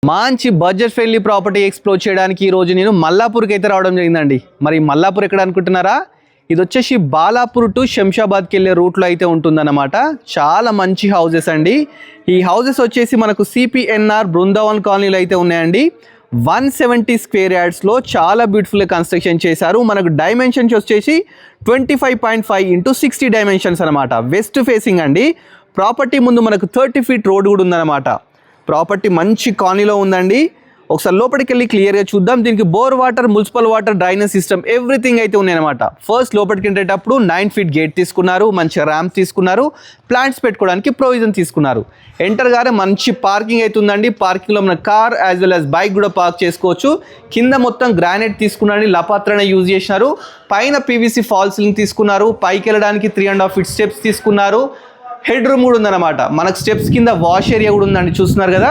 మంచి budget friendly property explore చేయడానికి ఈ రోజు నేను మల్లాపూర్కి అయితే రావడం జరిగిందండి. మరి మల్లాపూర్ ఎక్కడ అనుకుంటున్నారా? ఇది వచ్చేసి బాలాపూర్ టు శంషాబాద్కి వెళ్ళే రూట్లో అయితే ఉంటుందన్నమాట. చాలా మంచి హౌసెస్ అండి. ఈ హౌసెస్ వచ్చేసి మనకు సిపిఎన్ఆర్ బృందావన్ కాలనీలో అయితే ఉన్నాయండి. 170 స్క్వేర్ యార్డ్స్లో చాలా బ్యూటిఫుల్గా కన్స్ట్రక్షన్ చేశారు. మనకు డైమెన్షన్స్ వచ్చేసి 25.5 ఇంటూ 60 డైమెన్షన్స్ అనమాట. వెస్ట్ ఫేసింగ్ అండి. ప్రాపర్టీ ముందు మనకు 30 ఫీట్ రోడ్ కూడా ఉందన్నమాట. ప్రాపర్టీ మంచి కాలనీలో ఉందండి. ఒకసారి లోపలికి వెళ్ళి క్లియర్గా చూద్దాం. దీనికి bore water, municipal water, drainage system everything అయితే ఉన్నాయన్నమాట. ఫస్ట్ లోపలికి వెళ్ళేటప్పుడు 9 ఫీట్ గేట్ తీసుకున్నారు, మంచి ర్యాంప్ తీసుకున్నారు, ప్లాంట్స్ పెట్టుకోవడానికి ప్రొవిజన్ తీసుకున్నారు. ఎంటర్ గానే మంచి పార్కింగ్ అయితే ఉందండి. పార్కింగ్లో మన car as well as bike కూడా పార్క్ చేసుకోవచ్చు. కింద మొత్తం గ్రానైట్ తీసుకున్నారండి, లపాత్రనే యూజ్ చేసినారు. పైన పీవీసీ ఫాల్ సీలింగ్ తీసుకున్నారు. పైకి వెళ్ళడానికి 3.5 ఫీట్ స్టెప్స్ తీసుకున్నారు. హెడ్ రూమ్ కూడా ఉందన్నమాట. మనకు స్టెప్స్ కింద వాష్ ఏరియా కూడా ఉందండి, చూస్తున్నారు కదా.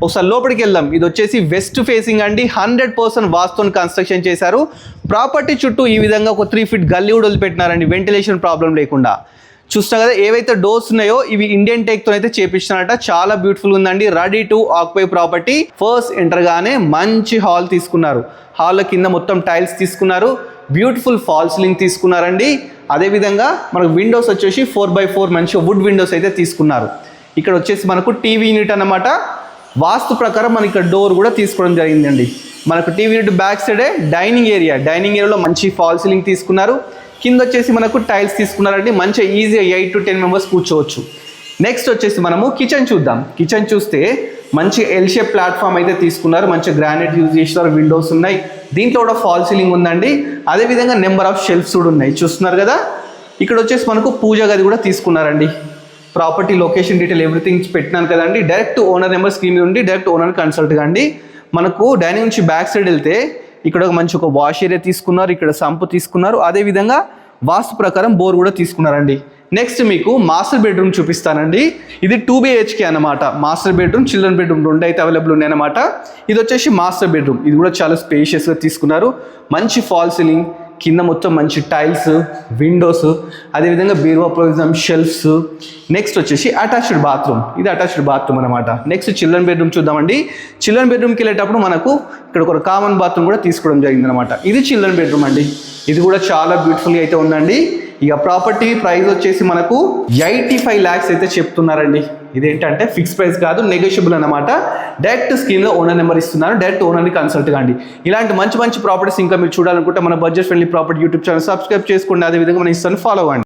ఒకసారి లోపలికి వెళ్దాం. ఇది వచ్చేసి వెస్ట్ ఫేసింగ్ అండి. 100% వాస్తుని కన్స్ట్రక్షన్ చేశారు. ప్రాపర్టీ చుట్టూ ఈ విధంగా ఒక 3 ఫీట్ గల్లీ కూడా వదిలిపెట్టినారండి, వెంటిలేషన్ ప్రాబ్లం లేకుండా. చూస్తున్నా కదా, ఏవైతే డోర్స్ ఉన్నాయో ఇవి ఇండియన్ టేక్తో అయితే చేపిస్తున్నారట. చాలా బ్యూటిఫుల్ ఉందండి. Ready to occupy property. First enter గానే మంచి హాల్ తీసుకున్నారు. హాల్ కింద మొత్తం టైల్స్ తీసుకున్నారు. బ్యూటిఫుల్ ఫాల్ సీలింగ్ తీసుకున్నారండి. అదేవిధంగా మనకు విండోస్ వచ్చేసి 4x4 మంచి వుడ్ విండోస్ అయితే తీసుకున్నారు. ఇక్కడ వచ్చేసి మనకు టీవీ యూనిట్ అన్నమాట. వాస్తు ప్రకారం మనకి ఇక్కడ డోర్ కూడా తీసుకోవడం జరిగిందండి. మనకు టీవీ యూనిట్ బ్యాక్ సైడే డైనింగ్ ఏరియాలో మంచి ఫాల్ సీలింగ్ తీసుకున్నారు. కింద వచ్చేసి మనకు టైల్స్ తీసుకున్నారండి. మంచిగా ఈజీగా 8 to 10 మెంబర్స్ కూర్చోవచ్చు. నెక్స్ట్ వచ్చేసి మనము కిచెన్ చూద్దాం. కిచెన్ చూస్తే మంచి ఎల్ షేప్ ప్లాట్ఫామ్ అయితే తీసుకున్నారు. మంచి గ్రానైట్ యూజ్ చేసినారు. విండోస్ ఉన్నాయి. దీంట్లో కూడా ఫాల్ సీలింగ్ ఉందండి. అదేవిధంగా నెంబర్ ఆఫ్ షెల్ఫ్స్ కూడా ఉన్నాయి, చూస్తున్నారు కదా. ఇక్కడ వచ్చేసి మనకు పూజ గది కూడా తీసుకున్నారండి. ప్రాపర్టీ లొకేషన్ డీటెయిల్ ఎవ్రీథింగ్ పెట్టినాను కదండి. డైరెక్ట్ ఓనర్ నెంబర్ స్క్రీన్ మీద ఉండి డైరెక్ట్ ఓనర్ కన్సల్ట్ కండి. మనకు డైనింగ్ నుంచి బ్యాక్ సైడ్ వెళ్తే ఇక్కడ ఒక వాష్ ఏరియా తీసుకున్నారు. ఇక్కడ సంపు తీసుకున్నారు. అదేవిధంగా వాస్తు ప్రకారం బోర్ కూడా తీసుకున్నారండి. నెక్స్ట్ మీకు మాస్టర్ బెడ్రూమ్ చూపిస్తానండి. ఇది 2 BHK అనమాట. మాస్టర్ బెడ్రూమ్, చిల్డ్రన్ బెడ్రూమ్ 2 అయితే అవైలబుల్ ఉన్నాయన్నమాట. ఇది వచ్చేసి మాస్టర్ బెడ్రూమ్. ఇది కూడా చాలా స్పేషియస్గా తీసుకున్నారు. మంచి ఫాల్ సీలింగ్, కింద మొత్తం మంచి టైల్స్, విండోస్, అదేవిధంగా బీరువా ప్రొవిజన్, షెల్ఫ్స్. నెక్స్ట్ వచ్చేసి అటాచ్డ్ బాత్రూమ్. ఇది అటాచ్డ్ బాత్రూమ్ అనమాట. నెక్స్ట్ చిల్డ్రన్ బెడ్రూమ్ చూద్దామండి. చిల్డ్రన్ బెడ్రూమ్కి వెళ్ళేటప్పుడు మనకు ఇక్కడ ఒక కామన్ బాత్రూమ్ కూడా తీసుకోవడం జరిగింది అనమాట. ఇది చిల్డ్రన్ బెడ్రూమ్ అండి. ఇది కూడా చాలా బ్యూటిఫుల్గా అయితే ఉందండి. ఇక ప్రాపర్టీ ప్రైస్ వచ్చేసి మనకు 85 lakhs అయితే చెప్తున్నారండి. ఇదేంటంటే ఫిక్స్ ప్రైస్ కాదు, నెగోషియబుల్ అనమాట. డైరెక్ట్ స్క్రీన్లో ఓనర్ నెంబర్ ఇస్తున్నారు. డైరెక్ట్ ఓనర్ని కన్సల్ట్ కండి. ఇలాంటి మంచి మంచి ప్రాపర్టీస్ ఇంకా మీరు చూడాలనుకుంటే మన budget friendly property YouTube channel subscribe చేసుకోండి. అదేవిధంగా మన ఇన్స్టాని ఫాలో అవ్వండి.